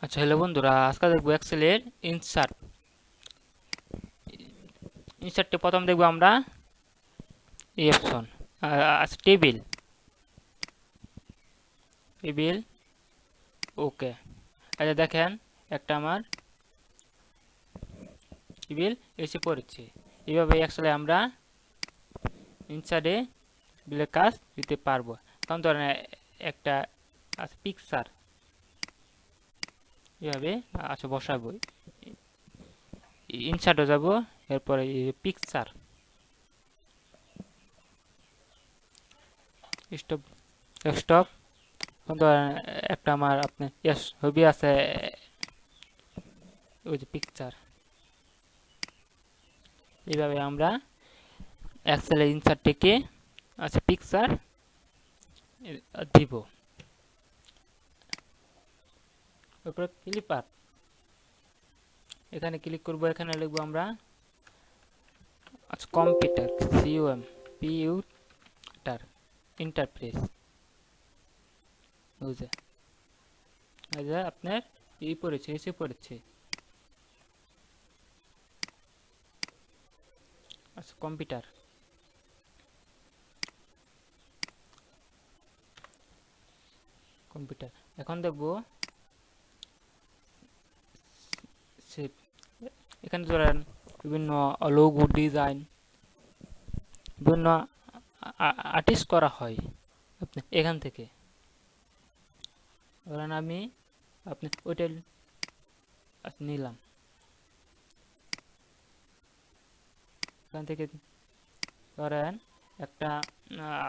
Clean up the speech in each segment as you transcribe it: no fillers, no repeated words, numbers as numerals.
আচ্ছা হ্যালো বন্ধুরা, আজকে দেখবো এক্সেলের ইনসার্ট। ইনসার্টে প্রথম দেখবো আমরা এই অপশন আচ্ছা টেবিল টেবিল ওকে। আচ্ছা দেখেন একটা আমার টেবিল এসে পড়েছে। এইভাবে এক্সেলে আমরা ইনসার্টে বিলের কাজ দিতে পারবো। কারণ ধরেন একটা আছে পিকচার, এইভাবে আচ্ছা বসাবো, ইনসার্টে যাব, এরপরে পিকচার স্টপ স্টপ। ধরেন একটা আমার আপনার ছবি আছে, ওই যে পিকচার। এইভাবে আমরা এক্সেলের ইনসার্টটিকে আচ্ছা পিকচার দিব। তারপরে ক্লিপার, এখানে ক্লিক করব, এখানে লিখবো আমরা আচ্ছা কম্পিউটার সিইউএম পিউটার ইন্টারফেস। বুঝে আচ্ছা আপনার পড়েছে, এসে পড়েছে। আচ্ছা কম্পিউটার, কম্পিউটার। এখন দেখবো শেপ। এখানে ধরেন বিভিন্ন লোগো ডিজাইন, বিভিন্ন আর্টিস্ট করা হয় আপনি এখান থেকে। ধরেন আমি আপনি ওইটা নিলাম, এখান থেকে ধরেন একটা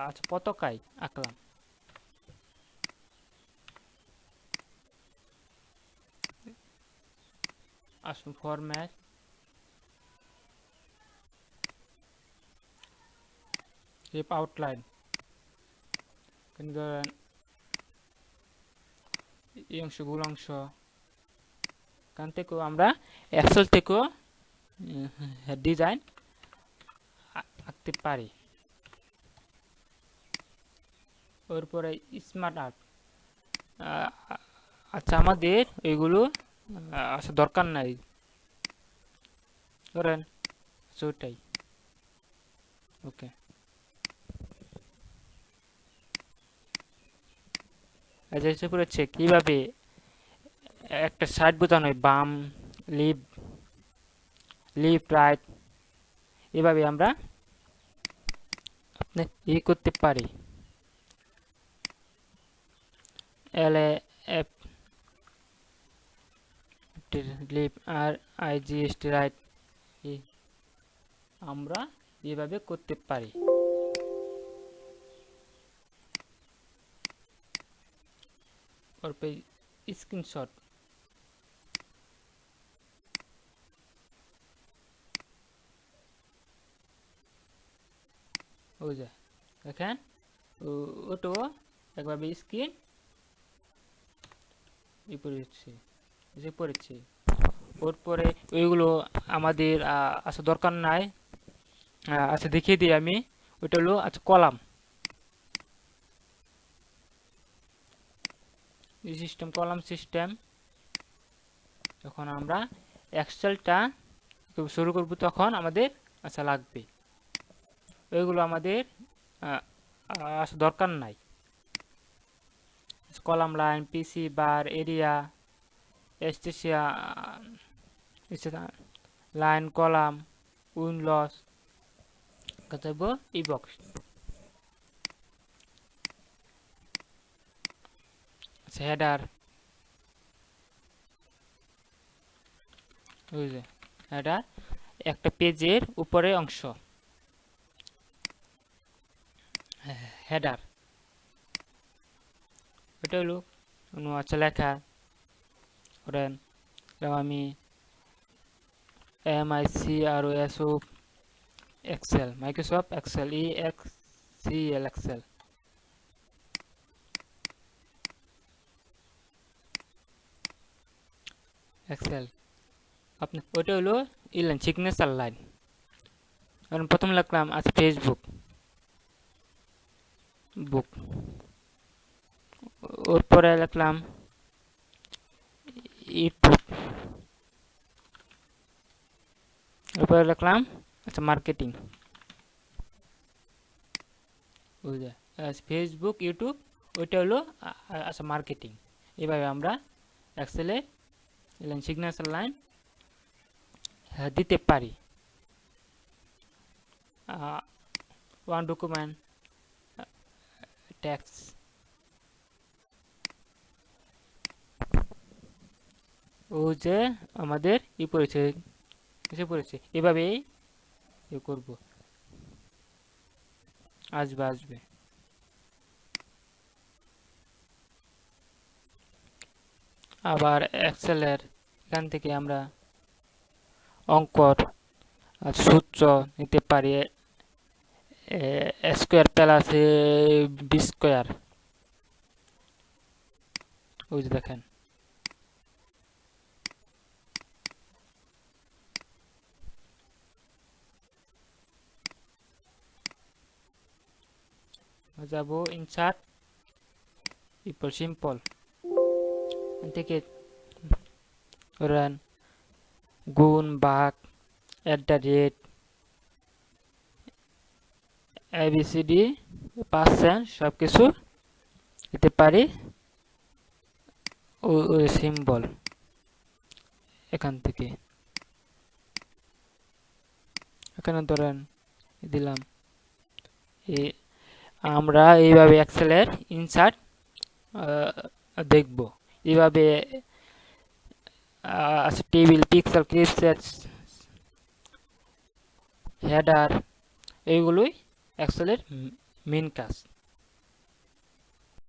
আচ্ছা পতাকায় আঁকলাম। আসুন ফরম্যাট, শেপ আউটলাইন, ধরেন এই অংশগুলো অংশ এখান থেকেও আমরা এক্সেল থেকেও ডিজাইন আঁকতে পারি। এরপরে স্মার্ট আর্ট, আচ্ছা আমাদের এগুলো আচ্ছা দরকার নাই, ধরেন ওটাই ওকে। আচ্ছা এসে পড়েছে কিভাবে একটা সাইড বোতাম হয়, বাম লিফট লিফট রাইট, এভাবে আমরা আপনি করতে পারি। এল এ এফ লিফট আর I G S T right, আমরা এভাবে করতে পারি। তারপরে স্ক্রিনশট, ওই যে দেখেন ওটো একভাবে স্ক্রিন পড়েছে, এসে পড়েছে। ওর পরে ওইগুলো আমাদের আচ্ছা দরকার নাই। আচ্ছা দেখিয়ে দিই আমি, ওইটা হলো আচ্ছা কলাম সিস্টেম, কলাম সিস্টেম। যখন আমরা এক্সেলটা শুরু করব তখন আমাদের আচ্ছা লাগবে, ওইগুলো আমাদের আচ্ছা দরকার নাই। কলাম লাইন, পিসি বার, এরিয়া, এস্টেসিয়া, লাইন কলাম, উইন্ডলস, কতব ই বক্স, আচ্ছা হেডার, ওই যে হেডার একটা পেজের উপরে অংশ, হেডার। এটা হলো কোনো আচ্ছা লেখা, ধরেন আমি MICROSO Excel, Microsoft Excel, EXCL Excel, Excel. আপনি ওইটা হলো লাইন সিগনেচার লাইন। কারণ প্রথম লিখলাম আচ্ছা ফেসবুক বুক, ওর পরে লিখলাম এরপরে লিখলাম আচ্ছা মার্কেটিং, বুঝলে ফেসবুক ইউটিউব ওইটা হলো আচ্ছা মার্কেটিং। এভাবে আমরা এক্সেলে সিগনেচার লাইন দিতে পারি। ওয়ান ডকুমেন্ট ট্যাক্স ও যে আমাদের পড়েছে এসে পড়েছে, এভাবেই করব, আসবে। আবার এক্সেলের এখান থেকে আমরা অঙ্কর সূত্র নিতে পারি, স্কোয়ার প্লাস বি স্কোয়ার, ওই যে দেখেন যাব ইনসার্ট এরপর সিম্পল থেকে রান গুণ ভাগ @ ABCD পার্সেন্ট সব কিছু দিতে পারি, ওই সিম্বল এখান থেকে এখানে ধরেন দিলাম। আমরা এইভাবে এক্সেলের ইনসার্ট দেখব, এইভাবে টেবিল পিক্সেল ক্লিপসেট হেডার এইগুলোই এক্সেলের মেইন কাজ।